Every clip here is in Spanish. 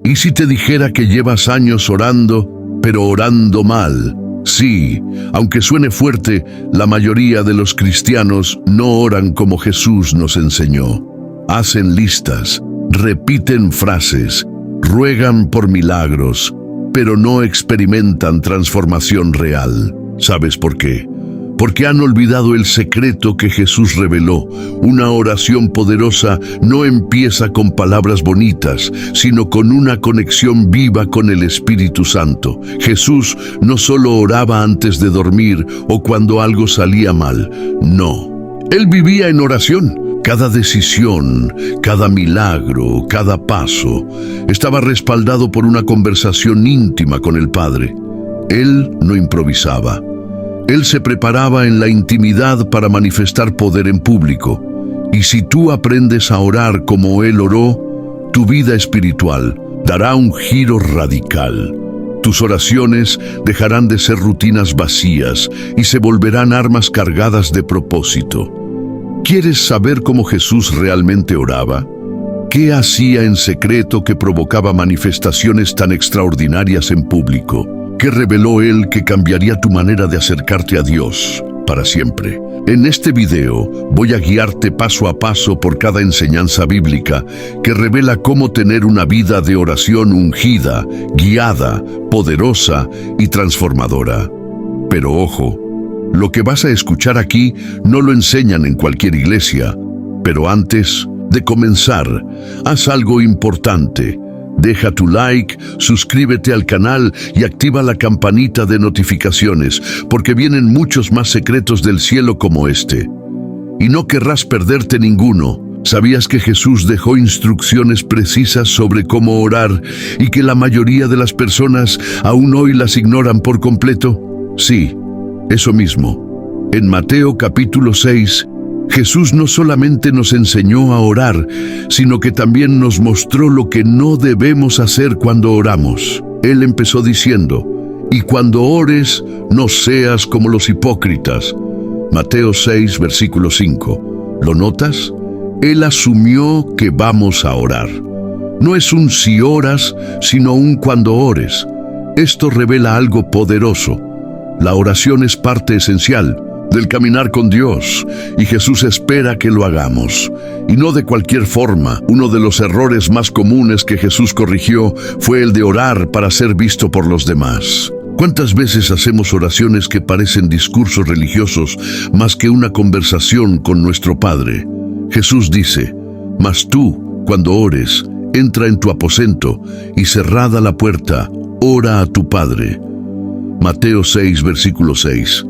¿Y si te dijera que llevas años orando, pero orando mal? Sí, aunque suene fuerte, la mayoría de los cristianos no oran como Jesús nos enseñó. Hacen listas, repiten frases, ruegan por milagros, pero no experimentan transformación real. ¿Sabes por qué? Porque han olvidado el secreto que Jesús reveló. Una oración poderosa no empieza con palabras bonitas, sino con una conexión viva con el Espíritu Santo. Jesús no solo oraba antes de dormir o cuando algo salía mal, no. Él vivía en oración. Cada decisión, cada milagro, cada paso, estaba respaldado por una conversación íntima con el Padre. Él no improvisaba. Él se preparaba en la intimidad para manifestar poder en público. Y si tú aprendes a orar como Él oró, tu vida espiritual dará un giro radical. Tus oraciones dejarán de ser rutinas vacías y se volverán armas cargadas de propósito. ¿Quieres saber cómo Jesús realmente oraba? ¿Qué hacía en secreto que provocaba manifestaciones tan extraordinarias en público? ¿Qué reveló Él que cambiaría tu manera de acercarte a Dios para siempre? En este video voy a guiarte paso a paso por cada enseñanza bíblica que revela cómo tener una vida de oración ungida, guiada, poderosa y transformadora. Pero ojo, lo que vas a escuchar aquí no lo enseñan en cualquier iglesia. Pero antes de comenzar, haz algo importante. Deja tu like, suscríbete al canal y activa la campanita de notificaciones, porque vienen muchos más secretos del cielo como este. Y no querrás perderte ninguno. ¿Sabías que Jesús dejó instrucciones precisas sobre cómo orar y que la mayoría de las personas aún hoy las ignoran por completo? Sí, eso mismo. En Mateo capítulo 6, Jesús no solamente nos enseñó a orar, sino que también nos mostró lo que no debemos hacer cuando oramos. Él empezó diciendo, y cuando ores, no seas como los hipócritas. Mateo 6, versículo 5. ¿Lo notas? Él asumió que vamos a orar. No es un si oras, sino un cuando ores. Esto revela algo poderoso. La oración es parte esencial del caminar con Dios, y Jesús espera que lo hagamos, y no de cualquier forma. Uno de los errores más comunes que Jesús corrigió fue el de orar para ser visto por los demás. ¿Cuántas veces hacemos oraciones que parecen discursos religiosos más que una conversación con nuestro Padre? Jesús dice, mas tú, cuando ores, entra en tu aposento, y cerrada la puerta, ora a tu Padre. Mateo 6, versículo 6.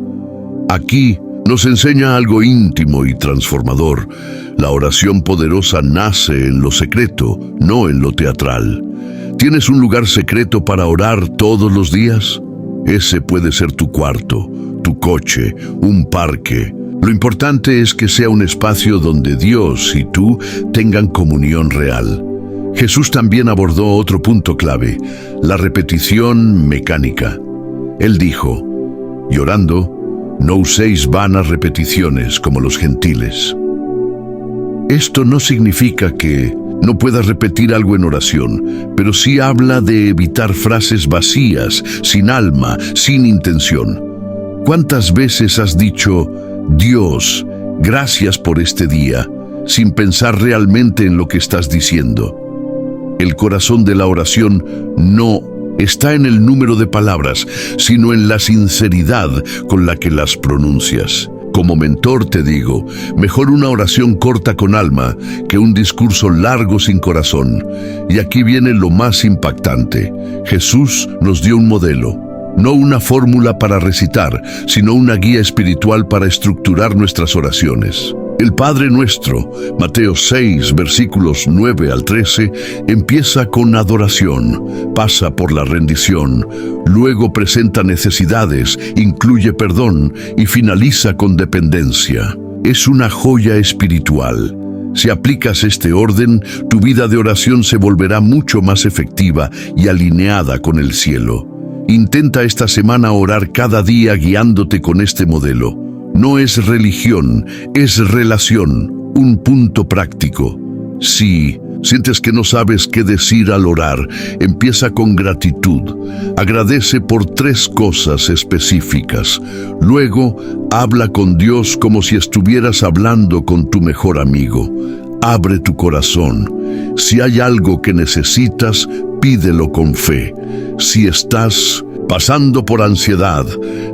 Aquí nos enseña algo íntimo y transformador. La oración poderosa nace en lo secreto, no en lo teatral. ¿Tienes un lugar secreto para orar todos los días? Ese puede ser tu cuarto, tu coche, un parque. Lo importante es que sea un espacio donde Dios y tú tengan comunión real. Jesús también abordó otro punto clave, la repetición mecánica. Él dijo, y orando, no uséis vanas repeticiones como los gentiles. Esto no significa que no puedas repetir algo en oración, pero sí habla de evitar frases vacías, sin alma, sin intención. ¿Cuántas veces has dicho, Dios, gracias por este día, sin pensar realmente en lo que estás diciendo? El corazón de la oración no está en el número de palabras, sino en la sinceridad con la que las pronuncias. Como mentor te digo, mejor una oración corta con alma que un discurso largo sin corazón. Y aquí viene lo más impactante. Jesús nos dio un modelo, no una fórmula para recitar, sino una guía espiritual para estructurar nuestras oraciones. El Padre Nuestro, Mateo 6, versículos 9 al 13, empieza con adoración, pasa por la rendición, luego presenta necesidades, incluye perdón y finaliza con dependencia. Es una joya espiritual. Si aplicas este orden, tu vida de oración se volverá mucho más efectiva y alineada con el cielo. Intenta esta semana orar cada día guiándote con este modelo. No es religión, es relación, un punto práctico. Sí, Sientes que no sabes qué decir al orar. Empieza con gratitud. Agradece por 3 cosas específicas. Luego, habla con Dios como si estuvieras hablando con tu mejor amigo. Abre tu corazón. Si hay algo que necesitas, pídelo con fe. Si estás pasando por ansiedad,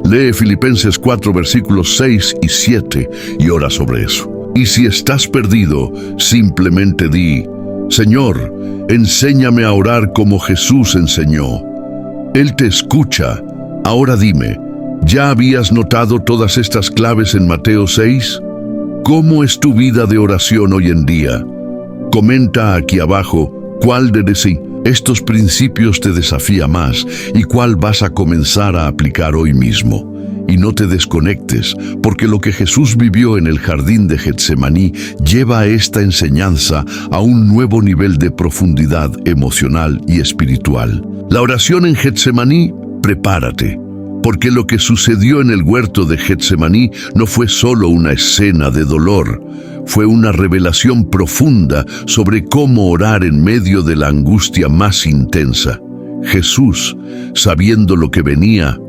lee Filipenses 4 versículos 6 y 7 y ora sobre eso. Y si estás perdido, simplemente di: Señor, enséñame a orar como Jesús enseñó. Él te escucha. Ahora dime, ¿ya habías notado todas estas claves en Mateo 6? ¿Cómo es tu vida de oración hoy en día? Comenta aquí abajo cuál de estos principios te desafía más y cuál vas a comenzar a aplicar hoy mismo. Y no te desconectes, porque lo que Jesús vivió en el jardín de Getsemaní lleva esta enseñanza a un nuevo nivel de profundidad emocional y espiritual. La oración en Getsemaní, prepárate, porque lo que sucedió en el huerto de Getsemaní no fue solo una escena de dolor, fue una revelación profunda sobre cómo orar en medio de la angustia más intensa. Jesús, sabiendo lo que venía,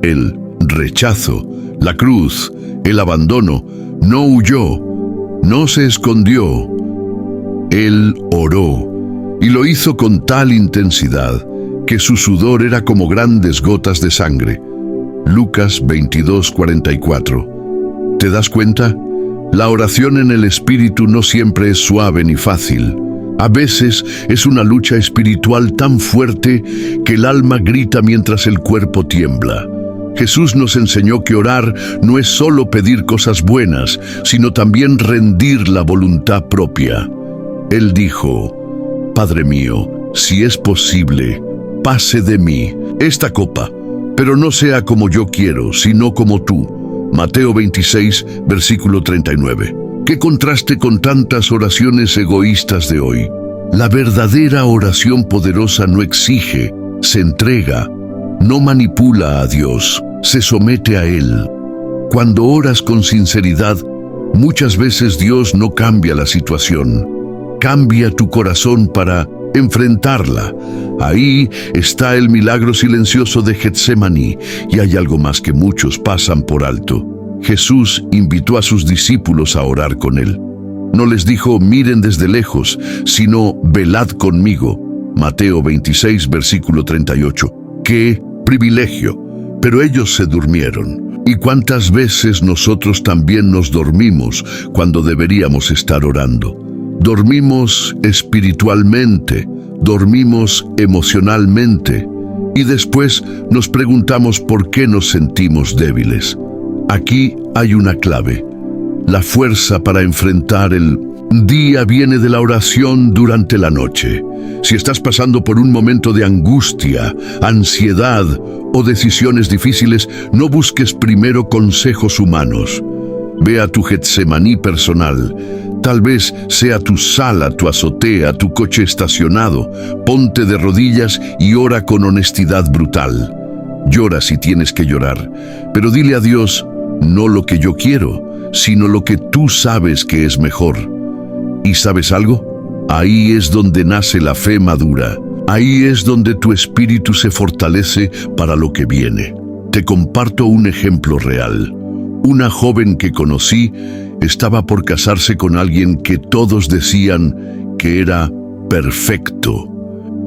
el rechazo, la cruz, el abandono, no huyó, no se escondió. Él oró, y lo hizo con tal intensidad que su sudor era como grandes gotas de sangre. Lucas 22:44. ¿Te das cuenta? La oración en el Espíritu no siempre es suave ni fácil. A veces es una lucha espiritual tan fuerte que el alma grita mientras el cuerpo tiembla. Jesús nos enseñó que orar no es solo pedir cosas buenas, sino también rendir la voluntad propia. Él dijo: Padre mío, si es posible, pase de mí esta copa, pero no sea como yo quiero, sino como tú. Mateo 26, versículo 39. ¿Qué contraste con tantas oraciones egoístas de hoy? La verdadera oración poderosa no exige, se entrega. No manipula a Dios, se somete a Él. Cuando oras con sinceridad, muchas veces Dios no cambia la situación. Cambia tu corazón para enfrentarla. Ahí está el milagro silencioso de Getsemaní, y hay algo más que muchos pasan por alto. Jesús invitó a sus discípulos a orar con Él. No les dijo: miren desde lejos, sino velad conmigo. Mateo 26, versículo 38. ¡Qué privilegio! Pero ellos se durmieron. ¿Y cuántas veces nosotros también nos dormimos cuando deberíamos estar orando? Dormimos espiritualmente, dormimos emocionalmente, y después nos preguntamos por qué nos sentimos débiles. Aquí hay una clave. La fuerza para enfrentar el día viene de la oración durante la noche. Si estás pasando por un momento de angustia, ansiedad o decisiones difíciles, no busques primero consejos humanos. Ve a tu Getsemaní personal. Tal vez sea tu sala, tu azotea, tu coche estacionado. Ponte de rodillas y ora con honestidad brutal. Llora si tienes que llorar, pero dile a Dios: no lo que yo quiero, sino lo que tú sabes que es mejor. ¿Y sabes algo? Ahí es donde nace la fe madura. Ahí es donde tu espíritu se fortalece para lo que viene. Te comparto un ejemplo real. Una joven que conocí estaba por casarse con alguien que todos decían que era perfecto.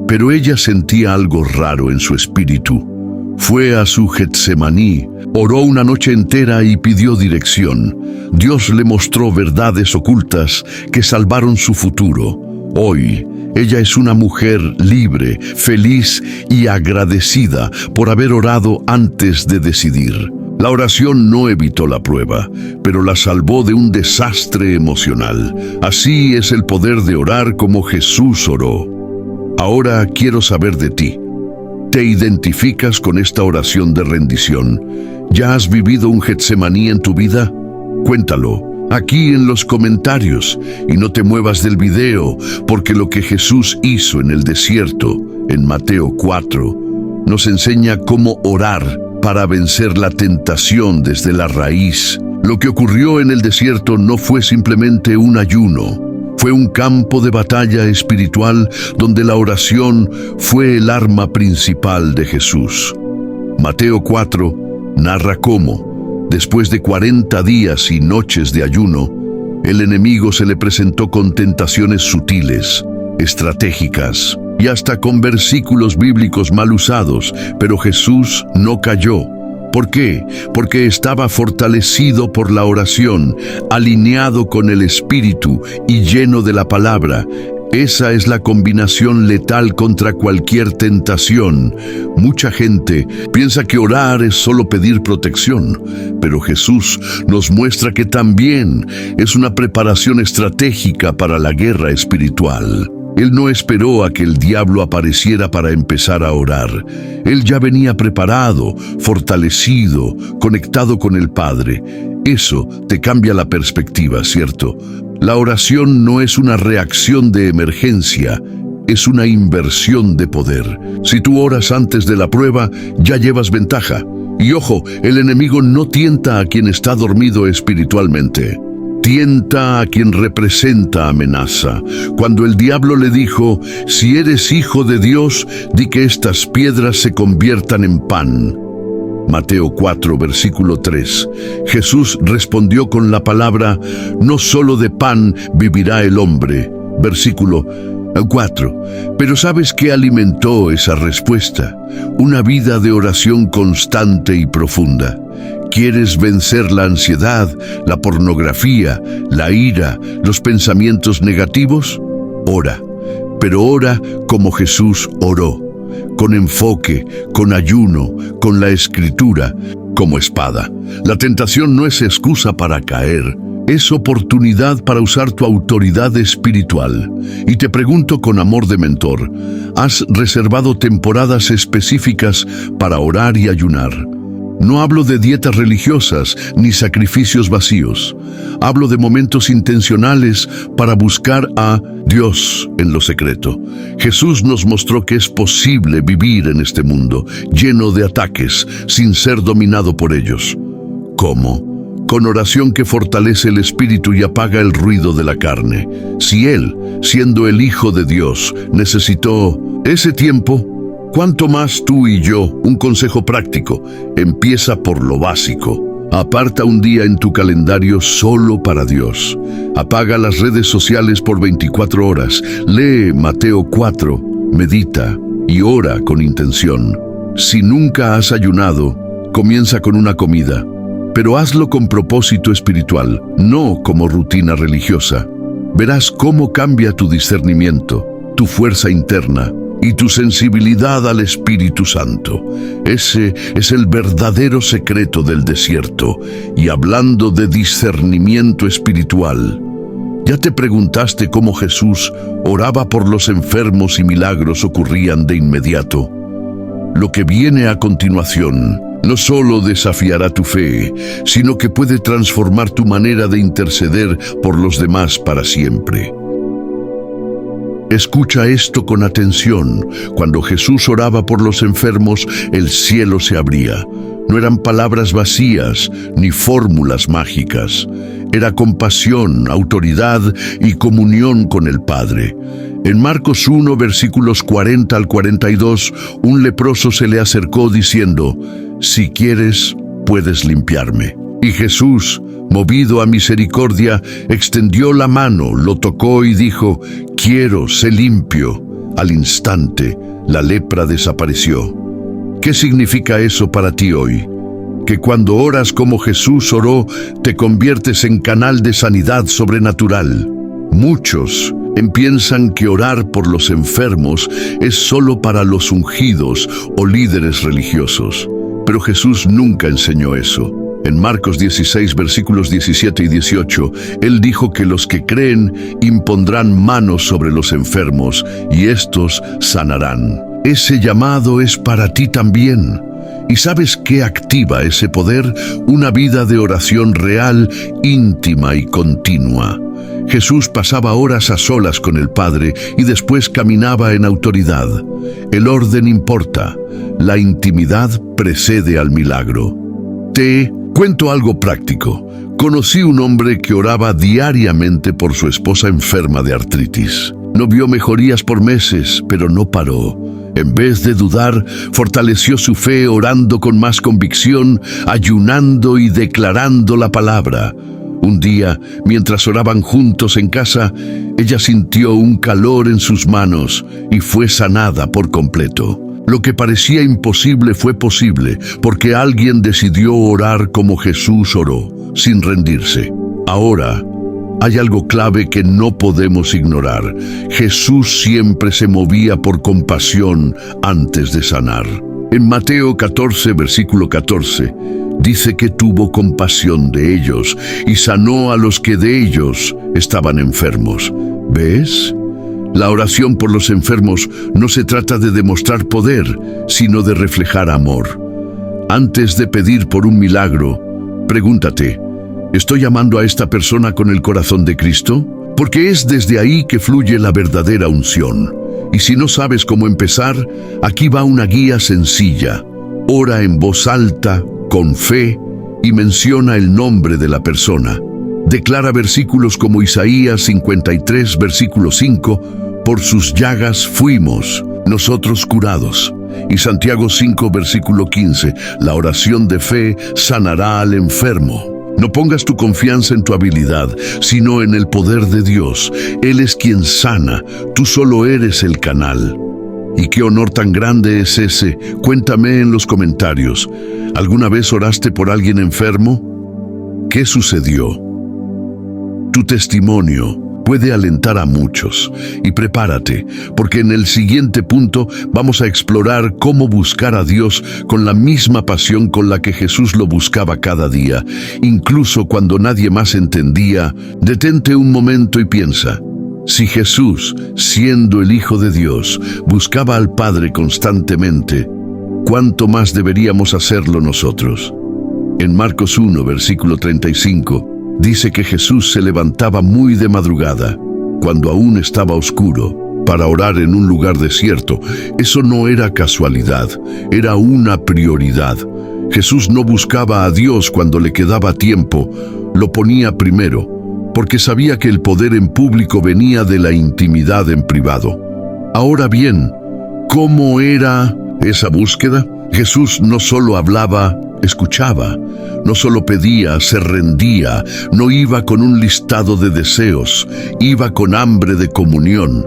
Pero ella sentía algo raro en su espíritu. Fue a su Getsemaní, oró una noche entera y pidió dirección. Dios le mostró verdades ocultas que salvaron su futuro. Hoy, ella es una mujer libre, feliz y agradecida por haber orado antes de decidir. La oración no evitó la prueba, pero la salvó de un desastre emocional. Así es el poder de orar como Jesús oró. Ahora quiero saber de ti. ¿Te identificas con esta oración de rendición? ¿Ya has vivido un Getsemaní en tu vida? Cuéntalo aquí en los comentarios y no te muevas del video, porque lo que Jesús hizo en el desierto, en Mateo 4, nos enseña cómo orar para vencer la tentación desde la raíz. Lo que ocurrió en el desierto no fue simplemente un ayuno, Fue un campo de batalla espiritual donde la oración fue el arma principal de Jesús. Mateo 4 narra cómo, después de 40 días y noches de ayuno, el enemigo se le presentó con tentaciones sutiles, estratégicas y hasta con versículos bíblicos mal usados, pero Jesús no cayó. ¿Por qué? Porque estaba fortalecido por la oración, alineado con el Espíritu y lleno de la palabra. Esa es la combinación letal contra cualquier tentación. Mucha gente piensa que orar es solo pedir protección, pero Jesús nos muestra que también es una preparación estratégica para la guerra espiritual. Él no esperó a que el diablo apareciera para empezar a orar. Él ya venía preparado, fortalecido, conectado con el Padre. Eso te cambia la perspectiva, ¿cierto? La oración no es una reacción de emergencia, es una inversión de poder. Si tú oras antes de la prueba, ya llevas ventaja. Y ojo, el enemigo no tienta a quien está dormido espiritualmente. Tienta a quien representa amenaza. Cuando el diablo le dijo, si eres hijo de Dios, di que estas piedras se conviertan en pan. Mateo 4, versículo 3. Jesús respondió con la palabra, no solo de pan vivirá el hombre. Versículo 4. Pero ¿sabes qué alimentó esa respuesta? Una vida de oración constante y profunda. ¿Quieres vencer la ansiedad, la pornografía, la ira, los pensamientos negativos? Ora, pero ora como Jesús oró, con enfoque, con ayuno, con la Escritura, como espada. La tentación no es excusa para caer, es oportunidad para usar tu autoridad espiritual. Y te pregunto con amor de mentor, ¿has reservado temporadas específicas para orar y ayunar? No hablo de dietas religiosas ni sacrificios vacíos. Hablo de momentos intencionales para buscar a Dios en lo secreto. Jesús nos mostró que es posible vivir en este mundo lleno de ataques sin ser dominado por ellos. ¿Cómo? Con oración que fortalece el espíritu y apaga el ruido de la carne. Si Él, siendo el Hijo de Dios, necesitó ese tiempo, ¿cuánto más tú y yo? Un consejo práctico: empieza por lo básico. Aparta un día en tu calendario solo para Dios. Apaga las redes sociales por 24 horas. Lee Mateo 4, medita y ora con intención. Si nunca has ayunado, comienza con una comida, pero hazlo con propósito espiritual, no como rutina religiosa. Verás cómo cambia tu discernimiento, tu fuerza interna y tu sensibilidad al Espíritu Santo. Ese es el verdadero secreto del desierto. Y hablando de discernimiento espiritual, ¿ya te preguntaste cómo Jesús oraba por los enfermos y milagros ocurrían de inmediato? Lo que viene a continuación no solo desafiará tu fe, sino que puede transformar tu manera de interceder por los demás para siempre. Escucha esto con atención. Cuando Jesús oraba por los enfermos, el cielo se abría. No eran palabras vacías ni fórmulas mágicas. Era compasión, autoridad y comunión con el Padre. En Marcos 1, versículos 40 al 42, un leproso se le acercó diciendo, si quieres, puedes limpiarme. Y Jesús, movido a misericordia, extendió la mano, lo tocó y dijo, quiero, sé limpio. Al instante, la lepra desapareció. ¿Qué significa eso para ti hoy? Que cuando oras como Jesús oró, te conviertes en canal de sanidad sobrenatural. Muchos piensan que orar por los enfermos es solo para los ungidos o líderes religiosos. Pero Jesús nunca enseñó eso. En Marcos 16, versículos 17 y 18, Él dijo que los que creen impondrán manos sobre los enfermos y estos sanarán. Ese llamado es para ti también. ¿Y sabes qué activa ese poder? Una vida de oración real, íntima y continua. Jesús pasaba horas a solas con el Padre y después caminaba en autoridad. El orden importa. La intimidad precede al milagro. Te cuento algo práctico. Conocí un hombre que oraba diariamente por su esposa enferma de artritis. No vio mejorías por meses, pero no paró. En vez de dudar, fortaleció su fe orando con más convicción, ayunando y declarando la palabra. Un día, mientras oraban juntos en casa, ella sintió un calor en sus manos y fue sanada por completo. Lo que parecía imposible fue posible, porque alguien decidió orar como Jesús oró, sin rendirse. Ahora, hay algo clave que no podemos ignorar. Jesús siempre se movía por compasión antes de sanar. En Mateo 14, versículo 14, dice que tuvo compasión de ellos y sanó a los que de ellos estaban enfermos. ¿Ves? La oración por los enfermos no se trata de demostrar poder, sino de reflejar amor. Antes de pedir por un milagro, pregúntate, ¿estoy amando a esta persona con el corazón de Cristo? Porque es desde ahí que fluye la verdadera unción. Y si no sabes cómo empezar, aquí va una guía sencilla. Ora en voz alta, con fe, y menciona el nombre de la persona. Declara versículos como Isaías 53, versículo 5, por sus llagas fuimos nosotros curados. Y Santiago 5, versículo 15, la oración de fe sanará al enfermo. No pongas tu confianza en tu habilidad, sino en el poder de Dios. Él es quien sana, tú solo eres el canal. ¿Y qué honor tan grande es ese? Cuéntame en los comentarios. ¿Alguna vez oraste por alguien enfermo? ¿Qué sucedió? Tu testimonio puede alentar a muchos. Y prepárate, porque en el siguiente punto vamos a explorar cómo buscar a Dios con la misma pasión con la que Jesús lo buscaba cada día. Incluso cuando nadie más entendía, detente un momento y piensa. Si Jesús, siendo el Hijo de Dios, buscaba al Padre constantemente, ¿cuánto más deberíamos hacerlo nosotros? En Marcos 1, versículo 35, dice que Jesús se levantaba muy de madrugada, cuando aún estaba oscuro, para orar en un lugar desierto. Eso no era casualidad, era una prioridad. Jesús no buscaba a Dios cuando le quedaba tiempo, lo ponía primero, porque sabía que el poder en público venía de la intimidad en privado. Ahora bien, ¿cómo era esa búsqueda? Jesús no solo hablaba, escuchaba, no solo pedía, se rendía, no iba con un listado de deseos, iba con hambre de comunión.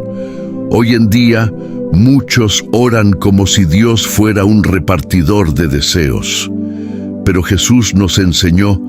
Hoy en día, muchos oran como si Dios fuera un repartidor de deseos. Pero Jesús nos enseñó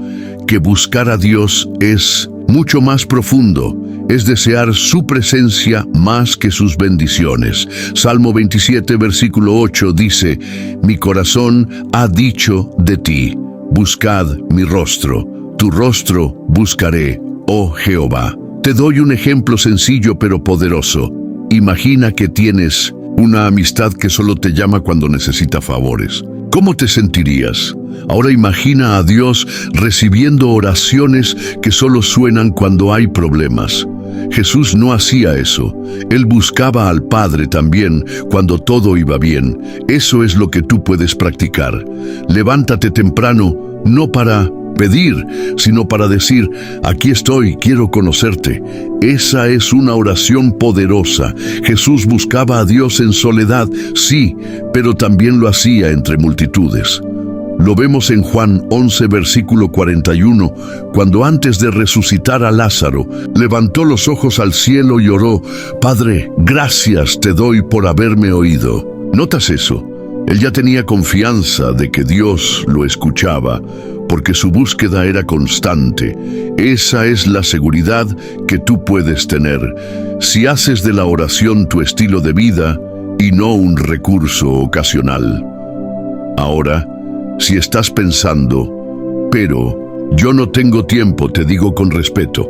que buscar a Dios es mucho más profundo, es desear su presencia más que sus bendiciones. Salmo 27, versículo 8 dice, mi corazón ha dicho de ti, buscad mi rostro, tu rostro buscaré, oh Jehová. Te doy un ejemplo sencillo pero poderoso. Imagina que tienes una amistad que solo te llama cuando necesita favores. ¿Cómo te sentirías? Ahora imagina a Dios recibiendo oraciones que solo suenan cuando hay problemas. Jesús no hacía eso. Él buscaba al Padre también cuando todo iba bien. Eso es lo que tú puedes practicar. Levántate temprano, no para pedir, sino para decir, aquí estoy, quiero conocerte. Esa es una oración poderosa. Jesús buscaba a Dios en soledad, sí, pero también lo hacía entre multitudes. Lo vemos en Juan 11, versículo 41, cuando antes de resucitar a Lázaro, levantó los ojos al cielo y oró, Padre, gracias te doy por haberme oído. ¿Notas eso? Él ya tenía confianza de que Dios lo escuchaba, porque su búsqueda era constante. Esa es la seguridad que tú puedes tener, si haces de la oración tu estilo de vida y no un recurso ocasional. Ahora, si estás pensando, pero yo no tengo tiempo, te digo con respeto.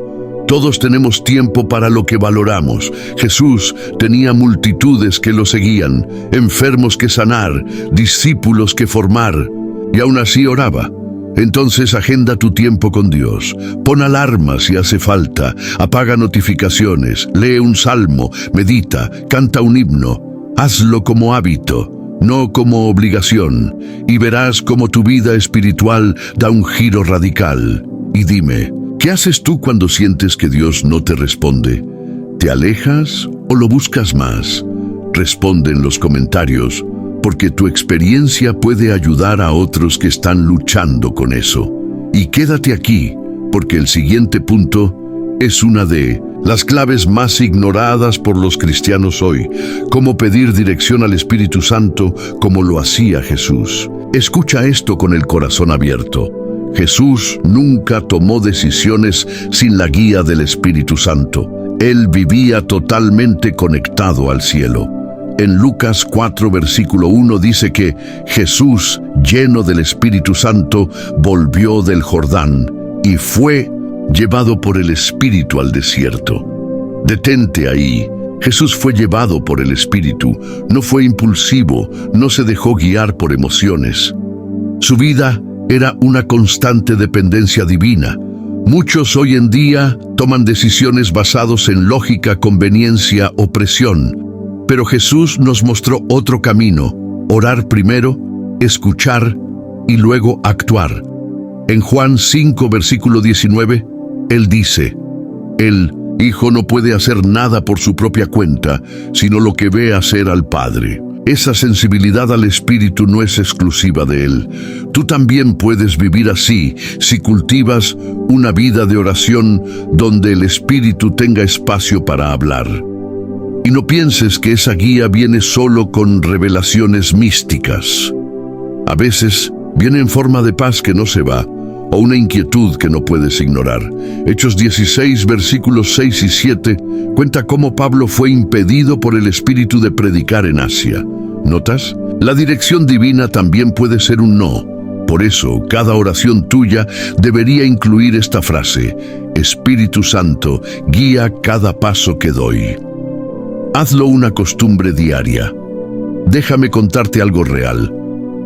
Todos tenemos tiempo para lo que valoramos. Jesús tenía multitudes que lo seguían, enfermos que sanar, discípulos que formar, y aún así oraba. Entonces agenda tu tiempo con Dios. Pon alarmas si hace falta, apaga notificaciones, lee un salmo, medita, canta un himno. Hazlo como hábito, no como obligación, y verás cómo tu vida espiritual da un giro radical. Y dime, ¿qué haces tú cuando sientes que Dios no te responde? ¿Te alejas o lo buscas más? Responde en los comentarios, porque tu experiencia puede ayudar a otros que están luchando con eso. Y quédate aquí, porque el siguiente punto es una de las claves más ignoradas por los cristianos hoy: cómo pedir dirección al Espíritu Santo como lo hacía Jesús. Escucha esto con el corazón abierto. Jesús nunca tomó decisiones sin la guía del Espíritu Santo. Él vivía totalmente conectado al cielo. En Lucas 4, versículo 1 dice que Jesús, lleno del Espíritu Santo, volvió del Jordán y fue llevado por el Espíritu al desierto. Detente ahí. Jesús fue llevado por el Espíritu, no fue impulsivo, no se dejó guiar por emociones. Su vida era una constante dependencia divina. Muchos hoy en día toman decisiones basadas en lógica, conveniencia o presión. Pero Jesús nos mostró otro camino: orar primero, escuchar y luego actuar. En Juan 5, versículo 19, Él dice: el Hijo no puede hacer nada por su propia cuenta, sino lo que ve hacer al Padre. Esa sensibilidad al Espíritu no es exclusiva de Él. Tú también puedes vivir así si cultivas una vida de oración donde el Espíritu tenga espacio para hablar. Y no pienses que esa guía viene solo con revelaciones místicas. A veces viene en forma de paz que no se va, o una inquietud que no puedes ignorar. Hechos 16, versículos 6 y 7, cuenta cómo Pablo fue impedido por el Espíritu de predicar en Asia. ¿Notas? La dirección divina también puede ser un no. Por eso, cada oración tuya debería incluir esta frase: Espíritu Santo, guía cada paso que doy. Hazlo una costumbre diaria. Déjame contarte algo real.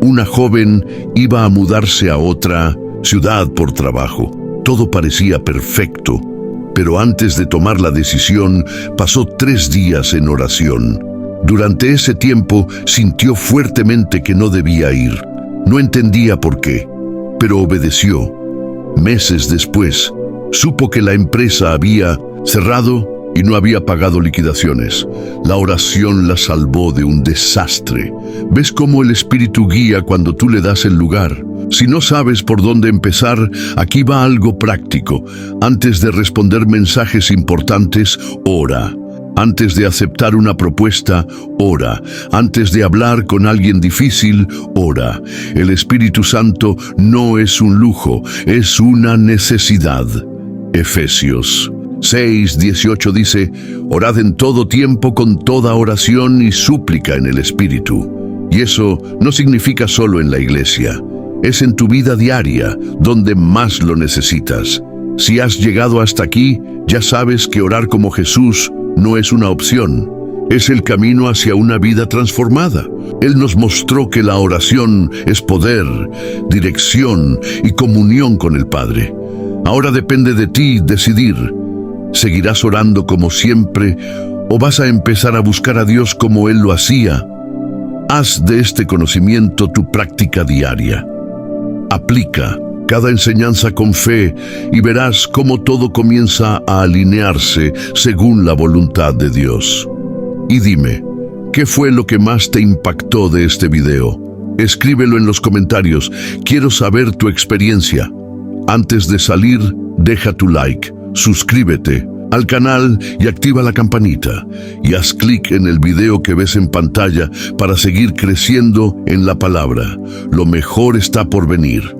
Una joven iba a mudarse a otra ciudad por trabajo. Todo parecía perfecto, pero antes de tomar la decisión, pasó 3 días en oración. Durante ese tiempo, sintió fuertemente que no debía ir. No entendía por qué, pero obedeció. Meses después, supo que la empresa había cerrado y no había pagado liquidaciones. La oración la salvó de un desastre. ¿Ves cómo el Espíritu guía cuando tú le das el lugar? Si no sabes por dónde empezar, aquí va algo práctico. Antes de responder mensajes importantes, ora. Antes de aceptar una propuesta, ora. Antes de hablar con alguien difícil, ora. El Espíritu Santo no es un lujo, es una necesidad. Efesios 6:18 dice: orad en todo tiempo con toda oración y súplica en el Espíritu. Y eso no significa solo en la iglesia, es en tu vida diaria, donde más lo necesitas. Si has llegado hasta aquí, ya sabes que orar como Jesús no es una opción, es el camino hacia una vida transformada. Él nos mostró que la oración es poder, dirección y comunión con el Padre. Ahora depende de ti decidir. ¿Seguirás orando como siempre o vas a empezar a buscar a Dios como Él lo hacía? Haz de este conocimiento tu práctica diaria. Aplica cada enseñanza con fe y verás cómo todo comienza a alinearse según la voluntad de Dios. Y dime, ¿qué fue lo que más te impactó de este video? Escríbelo en los comentarios. Quiero saber tu experiencia. Antes de salir, deja tu like, suscríbete al canal y activa la campanita. Y haz clic en el video que ves en pantalla para seguir creciendo en la palabra. Lo mejor está por venir.